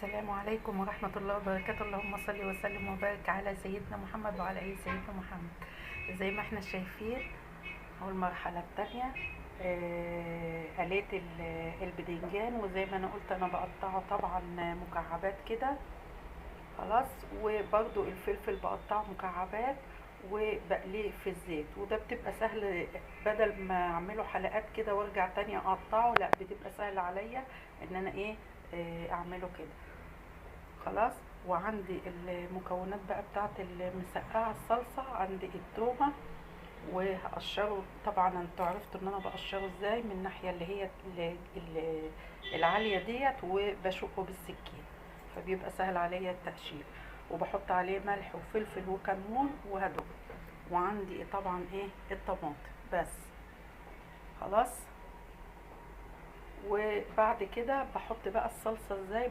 السلام عليكم ورحمة الله وبركاته. اللهم صل وسلم وبارك على سيدنا محمد وعلى آل سيدنا محمد. زي ما احنا شايفين اهو المرحلة التانية، قليت البدنجان، وزي ما انا قلت انا بقطعه طبعا مكعبات كده خلاص، وبرضو الفلفل بقطعه مكعبات وبقليه في الزيت، وده بتبقى سهل بدل ما اعمله حلقات كده وارجع تانية اقطعه، لا بتبقى سهل عليا ان انا اعمله كده خلاص. وعندي المكونات بقى بتاعت المسقعه الصلصه، عندي التومه وهقشره. طبعا انتوا عرفتوا ان انا بقشره ازاي، من الناحيه اللي هي العاليه ديت، وبشقه بالسكين فبيبقى سهل عليا التقشير، وبحط عليه ملح وفلفل وكمون وهدوء. وعندي طبعا الطماطم بس خلاص. وبعد كده بحط بقى الصلصه ازاي،